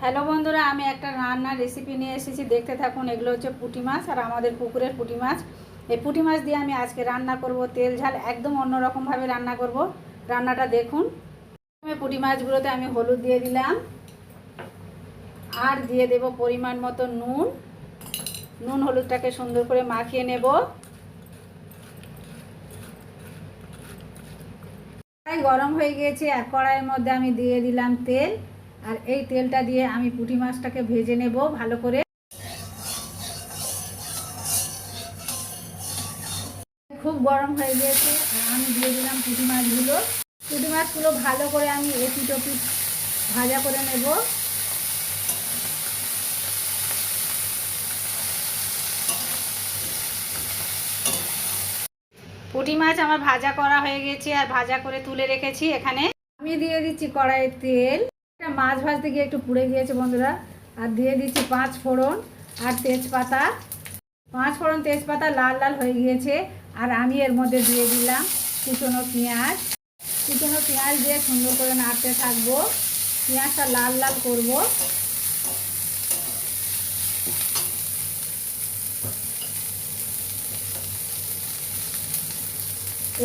Hello বন্ধুরা, আমি একটা রান্নার রেসিপি নিয়ে এসেছি, দেখতে থাকুন। এগুলো হচ্ছে পুঁটি মাছ, আর আমাদের পুকুরের পুঁটি মাছ। এই পুঁটি মাছ দিয়ে আমি আজকে রান্না করব তেল ঝাল, একদম অন্যরকমভাবে রান্না করব। রান্নাটা দেখুন। পুঁটি মাছগুলোতে আমি হলুদ দিয়ে দিলাম, আর দিয়ে দেব পরিমাণ মতো নুন। নুন হলুদটাকে সুন্দর করে মাখিয়ে নেব। কড়াই গরম হয়ে গিয়েছে, আর কড়াইয়ের মধ্যে আমি দিয়ে দিলাম তেল। আর এই তেলটা দিয়ে আমি পুঁটি মাছটাকে ভেজে নেব ভালো করে। খুব গরম হয়ে গিয়েছে, আর আমি দিয়ে দিলাম পুঁটি মাছগুলো। পুঁটি মাছগুলো ভালো করে আমি এপিট ওপিট ভাজা করে নেব। পুঁটি মাছ আমার ভাজা করা হয়ে গেছে, আর ভাজা করে তুলে রেখেছি। এখানে আমি দিয়ে দিচ্ছি কড়াইয়ে তেল। মাছ ভাজতে গিয়ে একটু পুড়ে গিয়েছে বন্ধুরা। আর দিয়ে দিচ্ছি 5 ফোড়ন আর তেজপাতা। 5 ফোড়ন তেজপাতা লাল লাল হয়ে গিয়েছে, আর আমি এর মধ্যে দিয়ে দিলাম কুচনো পেঁয়াজ। কুচনো পেঁয়াজ দিয়ে সুন্দর করে নাড়তে থাকবো। পেঁয়াজটা লাল লাল করব।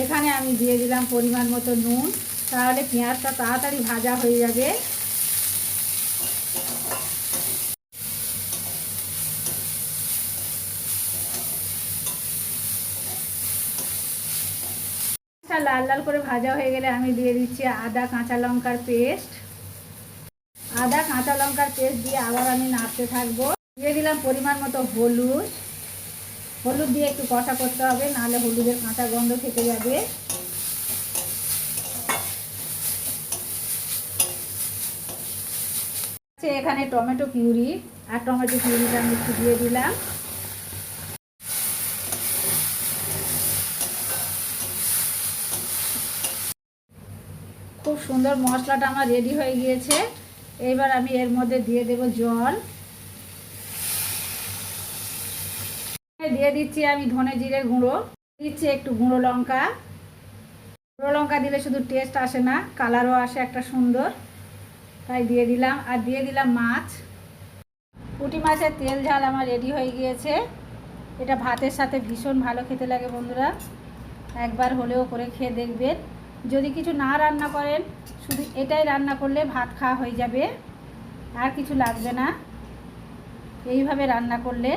এখানে আমি দিয়ে দিলাম পরিমাণ মতো নুন, তাহলে পেঁয়াজটা তাড়াতাড়ি ভাজা হয়ে যাবে। লাল লাল করে ভাজা হয়ে গেলে আমি দিয়ে দিচ্ছি আদা কাঁচা লঙ্কার পেস্ট। আদা কাঁচা লঙ্কার পেস্ট দিয়ে আবার আমি নাড়তে থাকবো। দিয়ে দিলাম পরিমাণ মতো হলুদ। হলুদ দিয়ে একটু কষা করতে হবে, নাহলে হলুদের কাঁচা গন্ধ থেকে যাবে। এখানে টমেটো পিউরি, আর টমেটো পিউরিটা আমি একটু দিয়ে দিলাম। খুব সুন্দর মশলাটা আমার রেডি হয়ে গিয়েছে। এবার আমি এর মধ্যে দিয়ে দেব জল। দিয়ে দিচ্ছি আমি ধনে জিরে গুঁড়ো, দিচ্ছি একটু গুঁড়ো লঙ্কা। গুঁড়ো লঙ্কা দিলে শুধু টেস্ট আসে না, কালারও আসে একটা সুন্দর, তাই দিয়ে দিলাম। আর দিয়ে দিলাম মাছ। পুঁটি মাছের তেল ঝাল আমার রেডি হয়ে গিয়েছে। এটা ভাতের সাথে ভীষণ ভালো খেতে লাগে বন্ধুরা, একবার হলেও করে খেয়ে দেখবেন। যদি কিছু না রান্না করেন, শুধু এটাই রান্না করলে ভাত খাওয়া হয়ে যাবে, আর কিছু লাগবে না। এইভাবে রান্না করলে